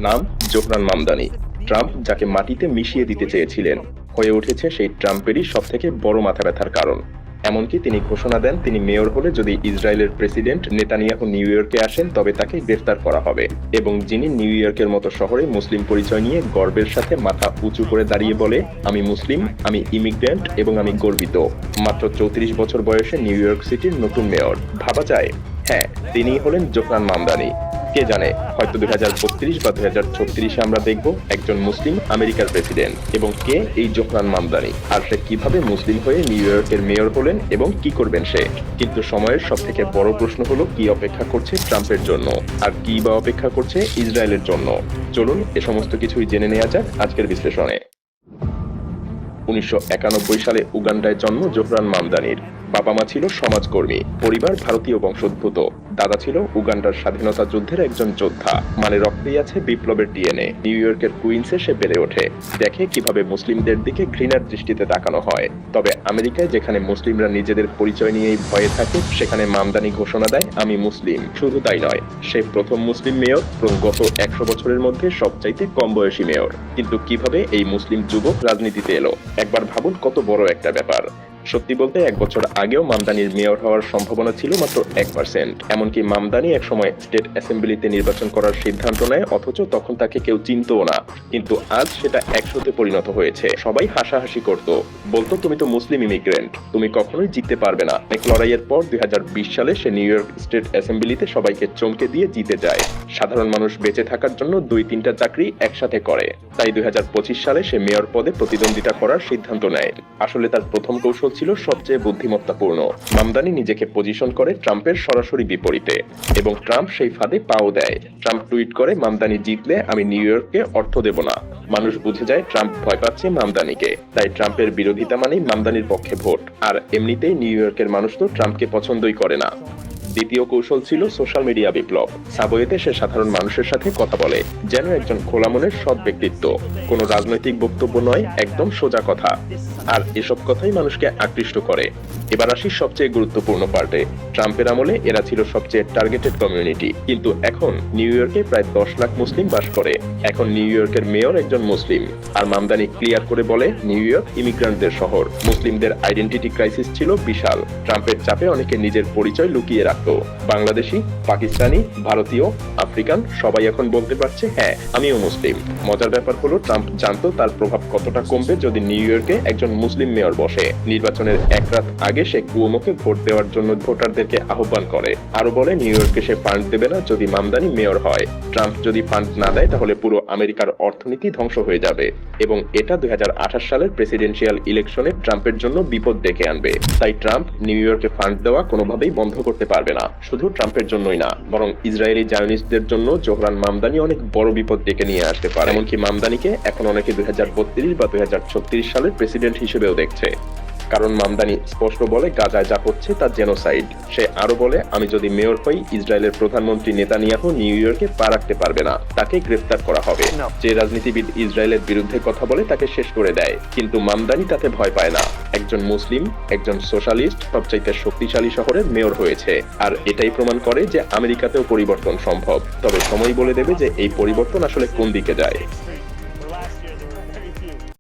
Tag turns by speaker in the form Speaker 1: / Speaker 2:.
Speaker 1: নাম Zohran Mamdani. Trump যাকে মাটিতে মিশিয়ে দিতে চেয়েছিলেন হয়ে উঠেছে সেই ট্রাম্পেরই সবথেকে বড় মাথা ব্যথার কারণ। এমনকি তিনি ঘোষণা দেন তিনি মেয়র হলে যদি ইসরায়েলের প্রেসিডেন্ট নেতানিয়াহু নিউ ইয়র্কে আসেন তবে তাকে গ্রেফতার করা হবে, এবং যিনি নিউ ইয়র্কের মতো শহরে মুসলিম পরিচয় নিয়ে গর্বের সাথে মাথা উঁচু করে দাঁড়িয়ে বলে, আমি মুসলিম, আমি ইমিগ্রেন্ট এবং আমি গর্বিত। মাত্র 34 বছর বয়সে নিউ ইয়র্ক সিটির নতুন মেয়র। ভাবা যায়? হ্যাঁ, তিনিই হলেন জোহরান মামদানি। কে জানে, হয়তো 2032 বা 2036 আমরা দেখব একজন মুসলিম আমেরিকার প্রেসিডেন্ট। এবং কে এই জোহরান মামদানি, আর সে কিভাবে মুসলিম হয়ে নিউ ইয়র্কের মেয়র হলেন এবং কি করবেন সে। কিন্তু সময়ের সব থেকে বড় প্রশ্ন হলো কি অপেক্ষা করছে ট্রাম্পের জন্য, আর কি বা অপেক্ষা করছে ইসরায়েলের জন্য। চলুন এ সমস্ত কিছুই জেনে নেওয়া যাক আজকের বিশ্লেষণে। 1991 সালে উগান্ডায় জন্ম জোহরান মামদানির। বাবা মা ছিল সমাজকর্মী, পরিবার ভারতীয় বংশোদ্ভূত। দাদা ছিল উগান্ডার স্বাধীনতা যুদ্ধের একজন যোদ্ধা, মানে রক্তেই আছে বিপ্লবের ডিএনএ। নিউ ইয়র্কের কুইন্সে সে বেড়ে ওঠে, দেখে কিভাবে মুসলিমদের দিকে ঘৃণার দৃষ্টিতে তাকানো হয়। তবে আমেরিকায় যেখানে মুসলিমরা নিজেদের পরিচয় নিয়েই ভয়ে থাকে, সেখানে মামদানি ঘোষণা দেয় আমি মুসলিম। শুধু তাই নয়, সে প্রথম মুসলিম মেয়র, গত 100 বছরের মধ্যে সবচাইতে কম বয়সী মেয়র। কিন্তু কিভাবে এই মুসলিম যুবক রাজনীতিতে এলো, একবার ভাবুন কত বড় একটা ব্যাপার। সত্যি বলতে 1 বছর আগেও মামদানির মেয়র হওয়ার সম্ভাবনা ছিল মাত্র 1%। এমনকি মামদানি একসময় স্টেট অ্যাসেম্বলিতে নির্বাচন করার সিদ্ধান্ত নেয়, অথচ তখন তাকে কেউ চিনতও না। কিন্তু আজ সেটা 100তে পরিণত হয়েছে। সবাই হাসাহাসি করত, বলতো তুমি তো মুসলিম ইমিগ্রেন্ট, তুমি কখনোই জিততে পারবে না। অনেক লড়াইয়ের পর 2020 সালে সে নিউ ইয়র্ক স্টেট অ্যাসেম্বলিতে সবাইকে চমকে দিয়ে জিতে যায়। সাধারণ মানুষ বেঁচে থাকার জন্য 2-3টা চাকরি একসাথে করে, তাই 2025 সালে সে মেয়র পদে প্রতিদ্বন্দ্বিতা করার সিদ্ধান্ত নেয়। আসলে তার প্রথম কৌশল ছিল সবচেয়ে বুদ্ধিমত্তাপূর্ণ। মামদানি নিজেকে পজিশন করে ট্রাম্পের সরাসরি বিপরীতে, এবং ট্রাম্প সেই ফাঁদে পাও দেয়। ট্রাম্প টুইট করে, মামদানি জিতলে আমি নিউ ইয়র্ককে অর্থ দেব না। মানুষ বুঝে যায় ট্রাম্প ভয় পাচ্ছে মামদানিকে, তাই ট্রাম্পের বিরোধিতা মানেই মামদানির পক্ষে ভোট। আর এমনিতেই নিউ ইয়র্কের মানুষ তো ট্রাম্পকে পছন্দই করে না। দ্বিতীয় কৌশল ছিল সোশ্যাল মিডিয়া বিপ্লব। সাবওয়েতে সে সাধারণ মানুষের সাথে কথা বলে যেন একজন খোলা মনের সৎ ব্যক্তিত্ব। কোনো রাজনৈতিক বক্তব্য নয়, একদম সোজা কথা। আর এসব কথাই মানুষকে আকৃষ্ট করে। এবার আসি সবচেয়ে গুরুত্বপূর্ণ পার্টে। ট্রাম্পের আমলে এরা ছিল সবচেয়ে টার্গেটেড কমিউনিটি, কিন্তু এখন নিউ ইয়র্কে প্রায় 10 লাখ মুসলিম বাস করে। এখন নিউ ইয়র্কের মেয়র একজন মুসলিম, আর মামদানি ক্লিয়ার করে বলে নিউ ইয়র্ক ইমিগ্রান্টদের শহর। মুসলিমদের আইডেন্টিটি ক্রাইসিস ছিল বিশাল। ট্রাম্পের চাপে অনেকে নিজের পরিচয় লুকিয়ে রাখত। বাংলাদেশি, পাকিস্তানি, ভারতীয়, আফ্রিকান সবাই এখন বলতে পারছে হ্যাঁ আমিও মুসলিম। মজার ব্যাপার হলো ট্রাম্প জানতো তার প্রভাব কতটা কমবে যদি নিউ ইয়র্কে একজন মুসলিম মেয়র বসে। নির্বাচনের 1 রাত আগে সে কুয়োমোকে ভোট দেওয়ার জন্য ভোটারদেরকে আহ্বান করে। আরো বলে নিউ ইয়র্কে সে ফান্ড দেবে না যদি মামদানি মেয়র হয়। ট্রাম্প যদি ফান্ড না দেয় তাহলে পুরো আমেরিকার অর্থনীতি ধ্বংস হয়ে যাবে, এবং এটা 2028 সালের প্রেসিডেন্সিয়াল ইলেকশনে ট্রাম্পের জন্য বিপদ ডেকে আনবে। তাই ট্রাম্প নিউ ইয়র্কে ফান্ড দেওয়া কোনোভাবেই বন্ধ করতে পারবে না। শুধু ট্রাম্পের জন্যই না, বরং ইসরায়েলি জায়নিস্টদের জন্য জোহরান মামদানি অনেক বড় বিপদ ডেকে নিয়ে আসতে পারে। এমনকি মামদানিকে এখন অনেকে 2032 বা 2036 সালের প্রেসিডেন্ট হিসেবেও দেখছে। কারণ মামদানি স্পষ্ট বলে গাজায় যা হচ্ছে তা জেনোসাইড। সে আরো বলে আমি যদি মেয়র হই, ইসরায়েলের প্রধানমন্ত্রী নেতানিয়াহু নিউ ইয়র্কে পা রাখতে পারবে না, তাকে গ্রেফতার করা হবে। যে রাজনীতিবিদ ইসরায়েলের বিরুদ্ধে কথা বলে তাকে শেষ করে দেয়। কিন্তু মামদানি তাতে ভয় পায় না। একজন মুসলিম, একজন সোশ্যালিস্ট সবচাইতে শক্তিশালী শহরের মেয়র হয়েছে, আর এটাই প্রমাণ করে যে আমেরিকাতেও পরিবর্তন সম্ভব। তবে সময় বলে দেবে যে এই পরিবর্তন আসলে কোন দিকে যায়।